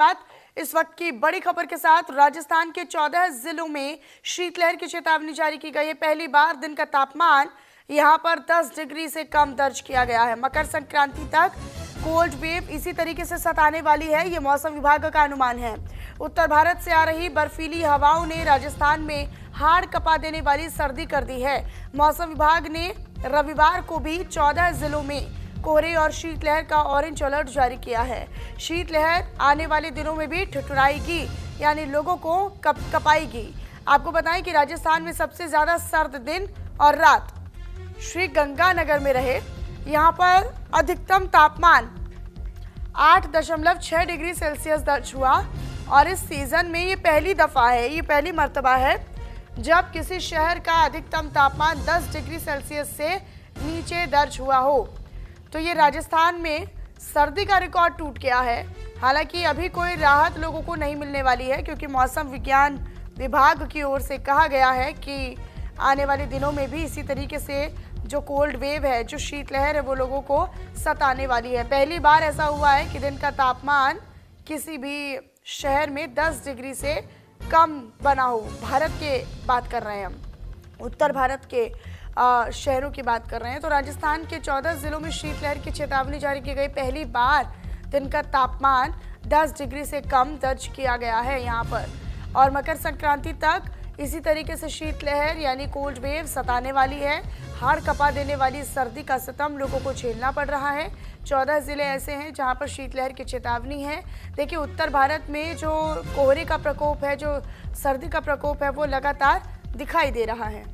बात इस वक्त की बड़ी खबर के साथ राजस्थान के 14 जिलों में शीतलहर की चेतावनी जारी की गई है। पहली बार दिन का तापमान यहां पर 10 डिग्री से कम दर्ज किया गया है। मकर संक्रांति तक कोल्ड वेव इसी तरीके से सताने वाली है, ये मौसम विभाग का अनुमान है। उत्तर भारत से आ रही बर्फीली हवाओं ने राजस्थान में हाड़ कपा देने वाली सर्दी कर दी है। मौसम विभाग ने रविवार को भी 14 जिलों में कोहरे और शीतलहर का ऑरेंज अलर्ट जारी किया है। शीतलहर आने वाले दिनों में भी ठिठुराएगी, यानी लोगों को कपाएगी। आपको बताएं कि राजस्थान में सबसे ज्यादा सर्द दिन और रात श्री गंगानगर में रहे। यहां पर अधिकतम तापमान 8.6 डिग्री सेल्सियस दर्ज हुआ और इस सीजन में ये पहली दफा है, ये पहली मर्तबा है जब किसी शहर का अधिकतम तापमान 10 डिग्री सेल्सियस से नीचे दर्ज हुआ हो। तो ये राजस्थान में सर्दी का रिकॉर्ड टूट गया है। हालांकि अभी कोई राहत लोगों को नहीं मिलने वाली है, क्योंकि मौसम विज्ञान विभाग की ओर से कहा गया है कि आने वाले दिनों में भी इसी तरीके से जो कोल्ड वेव है, जो शीतलहर है, वो लोगों को सताने वाली है। पहली बार ऐसा हुआ है कि दिन का तापमान किसी भी शहर में 10 डिग्री से कम बना हो। भारत के बात कर रहे हैं हम, उत्तर भारत के शहरों की बात कर रहे हैं। तो राजस्थान के 14 जिलों में शीतलहर की चेतावनी जारी की गई। पहली बार दिन का तापमान 10 डिग्री से कम दर्ज किया गया है यहाँ पर। और मकर संक्रांति तक इसी तरीके से शीतलहर यानी कोल्ड वेव सताने वाली है। हाड़ कपा देने वाली सर्दी का सितम लोगों को झेलना पड़ रहा है। 14 जिले ऐसे हैं जहां पर शीतलहर की चेतावनी है। देखिए, उत्तर भारत में जो कोहरे का प्रकोप है, जो सर्दी का प्रकोप है, वो लगातार दिखाई दे रहा है।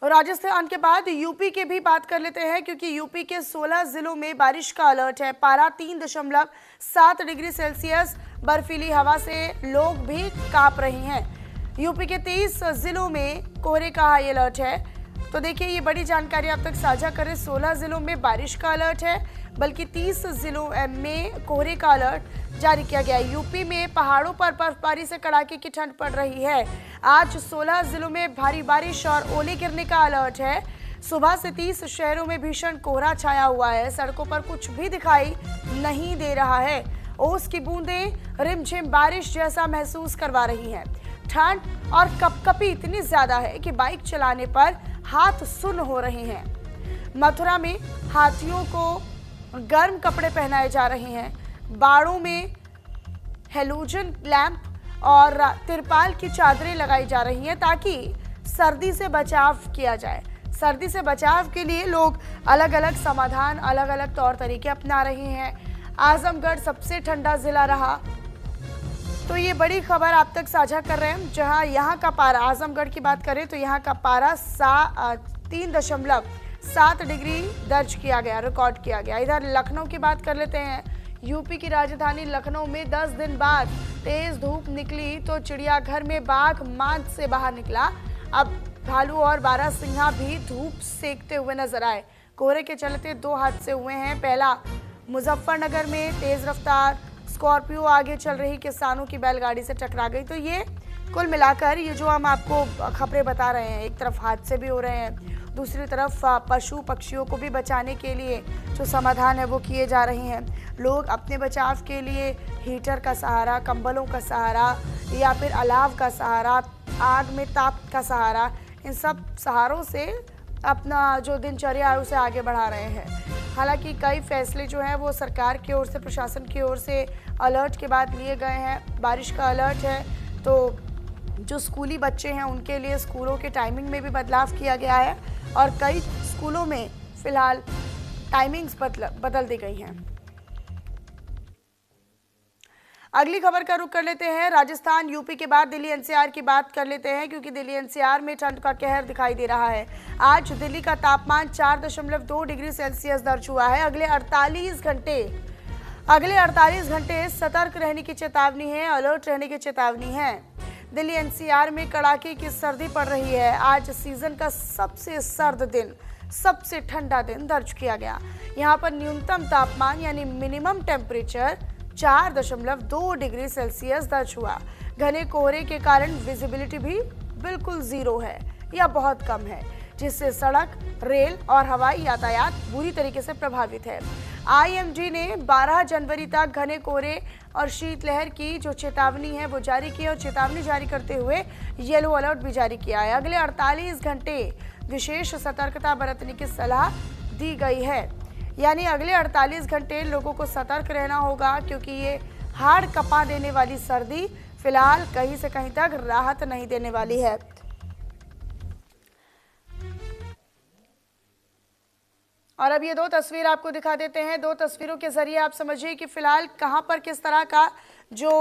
राजस्थान के बाद यूपी की भी बात कर लेते हैं, क्योंकि यूपी के 16 जिलों में बारिश का अलर्ट है। पारा 3.7 डिग्री सेल्सियस, बर्फीली हवा से लोग भी कांप रहे हैं। यूपी के 30 जिलों में कोहरे का हाई अलर्ट है। तो देखिए, ये बड़ी जानकारी आप तक साझा करें। 16 जिलों में बारिश का अलर्ट है, बल्कि 30 जिलों में कोहरे का अलर्ट जारी किया गया है। यूपी में पहाड़ों पर बर्फबारी से कड़ाके की ठंड पड़ रही है। आज 16 जिलों में भारी बारिश और ओले गिरने का अलर्ट है। सुबह से 30 शहरों में भीषण कोहरा छाया हुआ है। सड़कों पर कुछ भी दिखाई नहीं दे रहा है। ओस की बूंदें रिमझिम बारिश जैसा महसूस करवा रही हैं। ठंड और कपकपी इतनी ज्यादा है कि बाइक चलाने पर हाथ सुन्न हो रहे हैं। मथुरा में हाथियों को गर्म कपड़े पहनाए जा रहे हैं। बाड़ों में हेलोजन लैंप और तिरपाल की चादरें लगाई जा रही हैं, ताकि सर्दी से बचाव किया जाए। सर्दी से बचाव के लिए लोग अलग अलग समाधान, अलग अलग तौर तरीके अपना रहे हैं। आजमगढ़ सबसे ठंडा जिला रहा। तो ये बड़ी खबर आप तक साझा कर रहे हैं, जहां यहाँ का पारा, आजमगढ़ की बात करें तो यहाँ का पारा 3.7 डिग्री दर्ज किया गया, रिकॉर्ड किया गया। इधर लखनऊ की बात कर लेते हैं। यूपी की राजधानी लखनऊ में 10 दिन बाद तेज धूप निकली तो चिड़ियाघर में बाघ मांद से बाहर निकला। अब भालू और बारहसिंघा भी धूप सेकते हुए नजर आए। कोहरे के चलते 2 हादसे हुए हैं। पहला, मुजफ्फरनगर में तेज रफ्तार स्कॉर्पियो आगे चल रही किसानों की बैलगाड़ी से टकरा गई। तो ये कुल मिलाकर ये जो हम आपको खबरें बता रहे हैं, एक तरफ हादसे भी हो रहे हैं, दूसरी तरफ पशु पक्षियों को भी बचाने के लिए जो समाधान है वो किए जा रहे हैं। लोग अपने बचाव के लिए हीटर का सहारा, कंबलों का सहारा या फिर अलाव का सहारा, आग में ताप का सहारा, इन सब सहारों से अपना जो दिनचर्या है उसे आगे बढ़ा रहे हैं। हालांकि कई फैसले जो हैं वो सरकार की ओर से, प्रशासन की ओर से अलर्ट के बाद लिए गए हैं। बारिश का अलर्ट है, तो जो स्कूली बच्चे हैं उनके लिए स्कूलों के टाइमिंग में भी बदलाव किया गया है और कई स्कूलों में फिलहाल टाइमिंग्स बदल दी गई हैं। अगली खबर का रुख कर लेते हैं। राजस्थान, यूपी के बाद दिल्ली एनसीआर की बात कर लेते हैं, क्योंकि दिल्ली एनसीआर में ठंड का कहर दिखाई दे रहा है। आज दिल्ली का तापमान 4.2 डिग्री सेल्सियस दर्ज हुआ है। अगले 48 घंटे सतर्क रहने की चेतावनी है, अलर्ट रहने की चेतावनी है। दिल्ली एनसीआर में कड़ाके की सर्दी पड़ रही है। आज सीजन का सबसे सर्द दिन, सबसे ठंडा दिन दर्ज किया गया। यहाँ पर न्यूनतम तापमान यानी मिनिमम टेम्परेचर 4.2 डिग्री सेल्सियस दर्ज हुआ। घने कोहरे के कारण विजिबिलिटी भी बिल्कुल जीरो है या बहुत कम है। जिससे सड़क, रेल और हवाई यातायात बुरी तरीके से प्रभावित है। आईएमडी ने 12 जनवरी तक घने कोहरे और शीतलहर की जो चेतावनी है वो जारी की है और चेतावनी जारी करते हुए येलो अलर्ट भी जारी किया है। अगले 48 घंटे विशेष सतर्कता बरतने की सलाह दी गई है। यानी अगले 48 घंटे लोगों को सतर्क रहना होगा, क्योंकि ये हाड़ कपा देने वाली सर्दी फिलहाल कहीं से कहीं तक राहत नहीं देने वाली है। और अब ये दो तस्वीर आपको दिखा देते हैं। दो तस्वीरों के जरिए आप समझिए कि फिलहाल कहां पर किस तरह का जो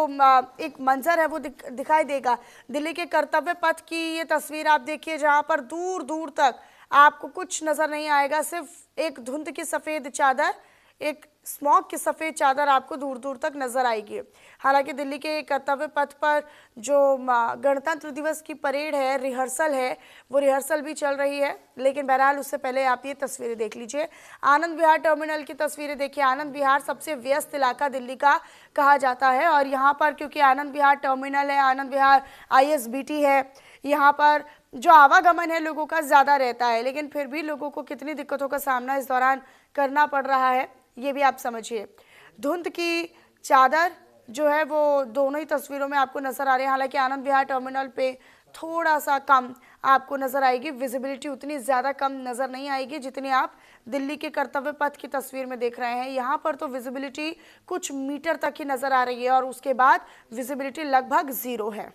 एक मंजर है वो दिखाई देगा। दिल्ली के कर्तव्य पथ की ये तस्वीर आप देखिए, जहां पर दूर दूर तक आपको कुछ नजर नहीं आएगा, सिर्फ एक धुंध की सफेद चादर, एक स्मॉग की सफेद चादर आपको दूर दूर तक नजर आएगी। हालांकि दिल्ली के कर्तव्य पथ पर जो गणतंत्र दिवस की परेड है, रिहर्सल है, वो रिहर्सल भी चल रही है। लेकिन बहरहाल उससे पहले आप ये तस्वीरें देख लीजिए। आनंद विहार टर्मिनल की तस्वीरें देखिए। आनंद विहार सबसे व्यस्त इलाका दिल्ली का कहा जाता है और यहाँ पर क्योंकि आनंद विहार टर्मिनल है, आनंद विहार ISBT है, यहाँ पर जो आवागमन है लोगों का ज़्यादा रहता है, लेकिन फिर भी लोगों को कितनी दिक्कतों का सामना इस दौरान करना पड़ रहा है ये भी आप समझिए। धुंध की चादर जो है वो दोनों ही तस्वीरों में आपको नजर आ रही है। हालांकि आनंद विहार टर्मिनल पे थोड़ा सा कम आपको नजर आएगी, विजिबिलिटी उतनी ज़्यादा कम नज़र नहीं आएगी जितनी आप दिल्ली के कर्तव्य पथ की तस्वीर में देख रहे हैं। यहाँ पर तो विजिबिलिटी कुछ मीटर तक ही नज़र आ रही है और उसके बाद विजिबिलिटी लगभग 0 है।